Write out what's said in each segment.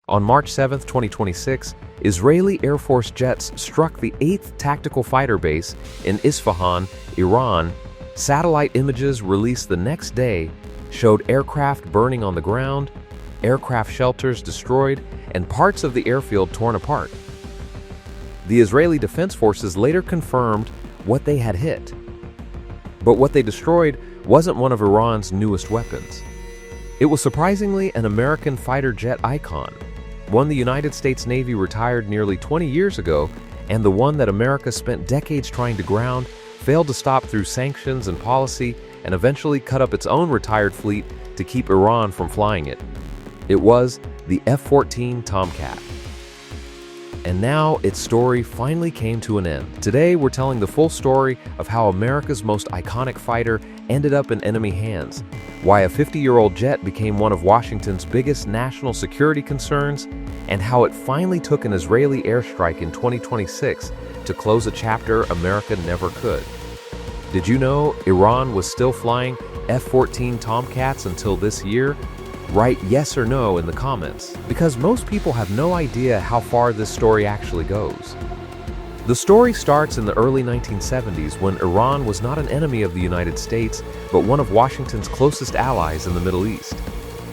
On March 7, 2026, Israeli Air Force jets struck the 8th Tactical Fighter Base in Isfahan, Iran. Satellite images released the next day showed aircraft burning on the ground, aircraft shelters destroyed, and parts of the airfield torn apart. The Israeli Defense Forces later confirmed what they had hit. But what they destroyed wasn't one of Iran's newest weapons. It was surprisingly an American fighter jet icon, one the United States Navy retired nearly 20 years ago, and the one that America spent decades trying to ground, failed to stop through sanctions and policy, and eventually cut up its own retired fleet to keep Iran from flying it. It was the F-14 Tomcat. And now its story finally came to an end. Today, we're telling the full story of how America's most iconic fighter ended up in enemy hands, why a 50-year-old jet became one of Washington's biggest national security concerns, and how it finally took an Israeli airstrike in 2026 to close a chapter America never could. Did you know Iran was still flying F-14 Tomcats until this year? Write yes or no in the comments, because most people have no idea how far this story actually goes. The story starts in the early 1970s when Iran was not an enemy of the United States, but one of Washington's closest allies in the Middle East.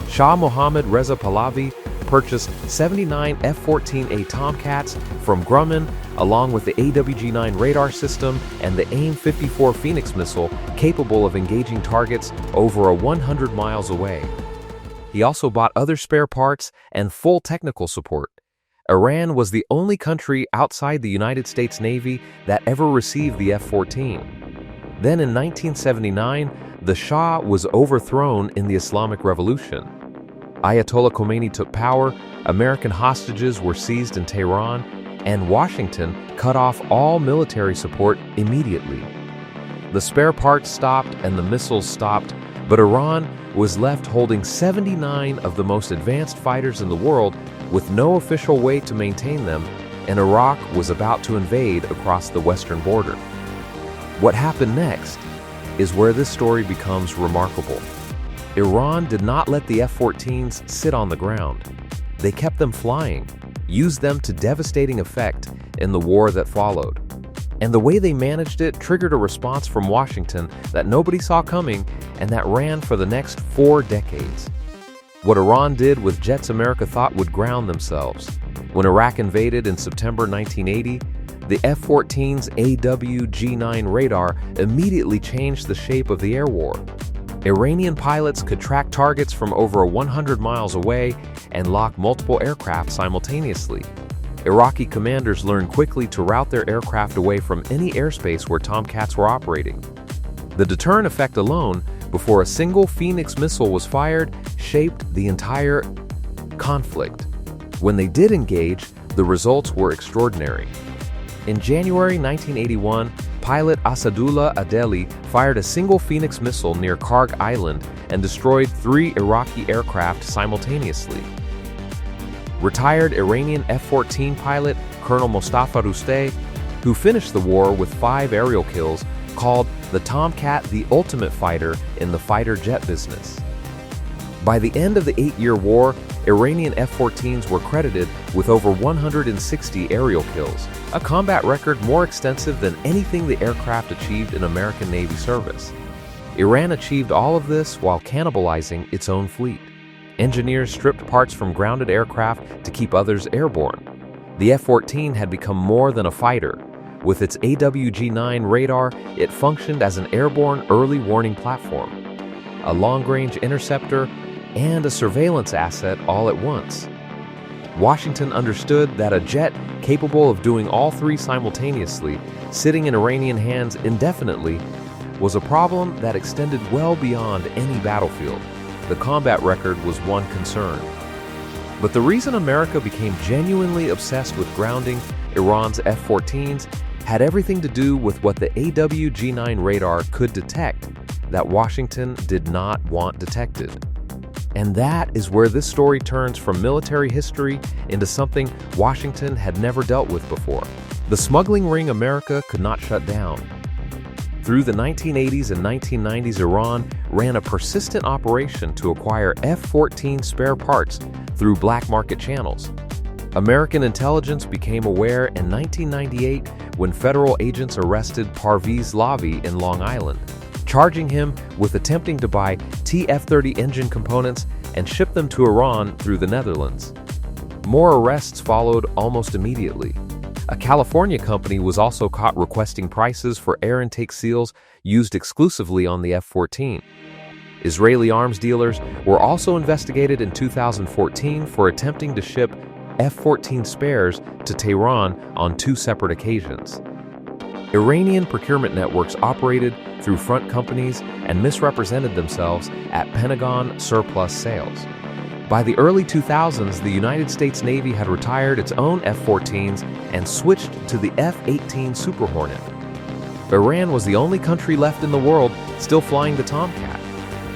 Shah Mohammad Reza Pahlavi purchased 79 F-14A Tomcats from Grumman, along with the AWG-9 radar system and the AIM-54 Phoenix missile, capable of engaging targets over 100 miles away. He also bought other spare parts and full technical support. Iran was the only country outside the United States Navy that ever received the F-14. Then in 1979, the Shah was overthrown in the Islamic Revolution. Ayatollah Khomeini took power, American hostages were seized in Tehran, and Washington cut off all military support immediately. The spare parts stopped and the missiles stopped, but Iran was left holding 79 of the most advanced fighters in the world with no official way to maintain them, and Iraq was about to invade across the western border. What happened next is where this story becomes remarkable. Iran did not let the F-14s sit on the ground. They kept them flying, used them to devastating effect in the war that followed. And the way they managed it triggered a response from Washington that nobody saw coming and that ran for the next 4 decades. What Iran did with jets America thought would ground themselves. When Iraq invaded in September 1980, the F-14's AWG-9 radar immediately changed the shape of the air war. Iranian pilots could track targets from over 100 miles away and lock multiple aircraft simultaneously. Iraqi commanders learned quickly to route their aircraft away from any airspace where Tomcats were operating. The deterrent effect alone, before a single Phoenix missile was fired, shaped the entire conflict. When they did engage, the results were extraordinary. In January 1981, pilot Asadullah Adeli fired a single Phoenix missile near Karg Island and destroyed 3 Iraqi aircraft simultaneously. Retired Iranian F-14 pilot Colonel Mostafa Rusteh, who finished the war with 5 aerial kills, called the Tomcat the ultimate fighter in the fighter jet business. By the end of the 8-year war, Iranian F-14s were credited with over 160 aerial kills, a combat record more extensive than anything the aircraft achieved in American Navy service. Iran achieved all of this while cannibalizing its own fleet. Engineers stripped parts from grounded aircraft to keep others airborne. The F-14 had become more than a fighter. With its AWG-9 radar, it functioned as an airborne early warning platform, a long-range interceptor, and a surveillance asset all at once. Washington understood that a jet capable of doing all 3 simultaneously, sitting in Iranian hands indefinitely, was a problem that extended well beyond any battlefield. The combat record was one concern. But the reason America became genuinely obsessed with grounding Iran's F-14s had everything to do with what the AWG-9 radar could detect that Washington did not want detected. And that is where this story turns from military history into something Washington had never dealt with before. The smuggling ring America could not shut down. Through the 1980s and 1990s, Iran ran a persistent operation to acquire F-14 spare parts through black market channels. American intelligence became aware in 1998 when federal agents arrested Parviz Lavi in Long Island, charging him with attempting to buy F-30 engine components and ship them to Iran through the Netherlands. More arrests followed almost immediately. A California company was also caught requesting prices for air intake seals used exclusively on the F-14. Israeli arms dealers were also investigated in 2014 for attempting to ship F-14 spares to Tehran on 2 separate occasions. Iranian procurement networks operated through front companies and misrepresented themselves at Pentagon surplus sales. By the early 2000s, the United States Navy had retired its own F-14s and switched to the F-18 Super Hornet. Iran was the only country left in the world still flying the Tomcat,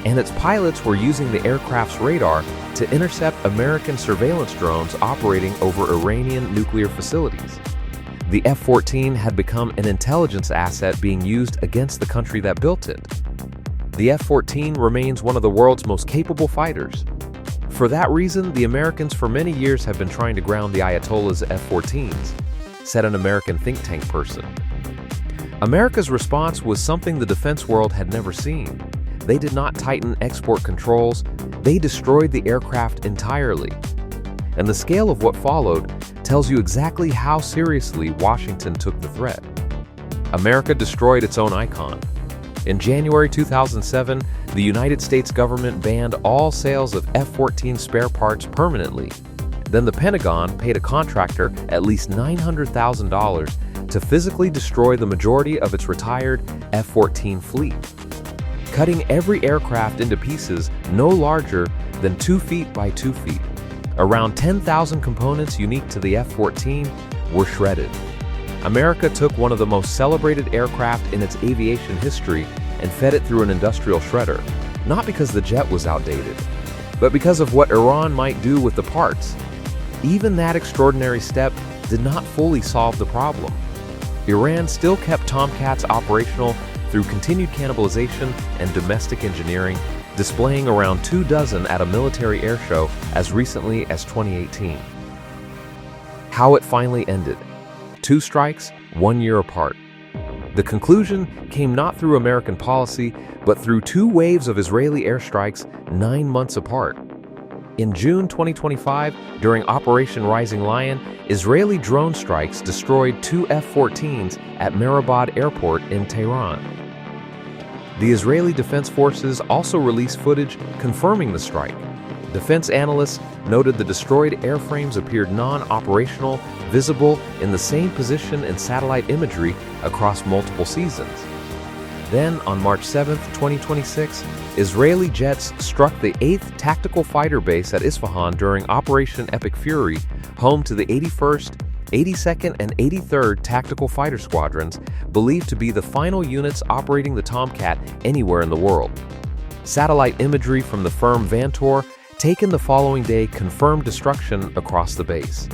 and its pilots were using the aircraft's radar to intercept American surveillance drones operating over Iranian nuclear facilities. The F-14 had become an intelligence asset being used against the country that built it. The F-14 remains one of the world's most capable fighters. For that reason, the Americans for many years have been trying to ground the Ayatollah's F-14s, said an American think tank person. America's response was something the defense world had never seen. They did not tighten export controls, they destroyed the aircraft entirely. And the scale of what followed tells you exactly how seriously Washington took the threat. America destroyed its own icon. In January 2007, the United States government banned all sales of F-14 spare parts permanently. Then the Pentagon paid a contractor at least $900,000 to physically destroy the majority of its retired F-14 fleet, cutting every aircraft into pieces no larger than 2 feet by 2 feet. Around 10,000 components unique to the F-14 were shredded. America took one of the most celebrated aircraft in its aviation history and fed it through an industrial shredder, not because the jet was outdated, but because of what Iran might do with the parts. Even that extraordinary step did not fully solve the problem. Iran still kept Tomcats operational through continued cannibalization and domestic engineering, displaying around 24 at a military air show as recently as 2018. How it finally ended. 2 strikes, 1 year apart. The conclusion came not through American policy, but through 2 waves of Israeli airstrikes 9 months apart. In June 2025, during Operation Rising Lion, Israeli drone strikes destroyed 2 F-14s at Mehrabad Airport in Tehran. The Israeli Defense Forces also released footage confirming the strike. Defense analysts noted the destroyed airframes appeared non-operational, visible in the same position in satellite imagery across multiple seasons. Then, on March 7, 2026, Israeli jets struck the 8th Tactical Fighter Base at Isfahan during Operation Epic Fury, home to the 81st, 82nd, and 83rd Tactical Fighter Squadrons, believed to be the final units operating the Tomcat anywhere in the world. Satellite imagery from the firm Vantor, taken the following day, confirmed destruction across the base.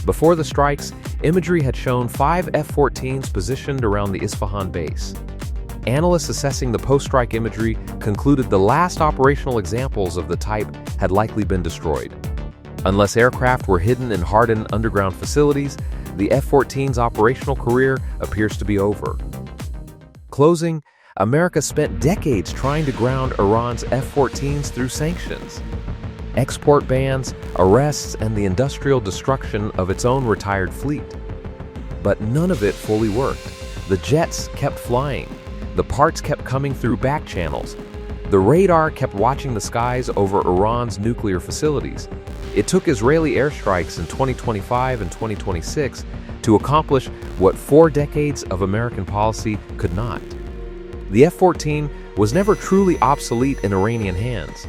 Before the strikes, imagery had shown 5 F-14s positioned around the Isfahan base. Analysts assessing the post-strike imagery concluded the last operational examples of the type had likely been destroyed. Unless aircraft were hidden in hardened underground facilities, the F-14's operational career appears to be over. Closing, America spent decades trying to ground Iran's F-14s through sanctions, export bans, arrests, and the industrial destruction of its own retired fleet. But none of it fully worked. The jets kept flying. The parts kept coming through back channels. The radar kept watching the skies over Iran's nuclear facilities. It took Israeli airstrikes in 2025 and 2026 to accomplish what 4 decades of American policy could not. The F-14 was never truly obsolete in Iranian hands.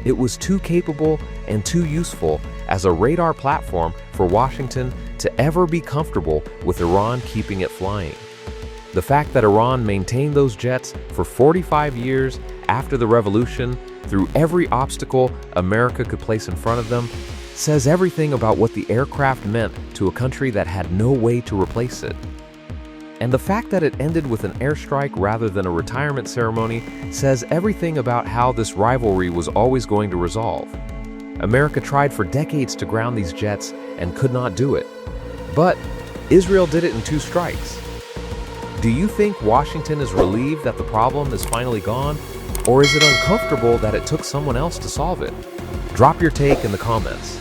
It was too capable and too useful as a radar platform for Washington to ever be comfortable with Iran keeping it flying. The fact that Iran maintained those jets for 45 years after the revolution, through every obstacle America could place in front of them, says everything about what the aircraft meant to a country that had no way to replace it. And the fact that it ended with an airstrike rather than a retirement ceremony says everything about how this rivalry was always going to resolve. America tried for decades to ground these jets and could not do it. But Israel did it in 2 strikes. Do you think Washington is relieved that the problem is finally gone? Or is it uncomfortable that it took someone else to solve it? Drop your take in the comments.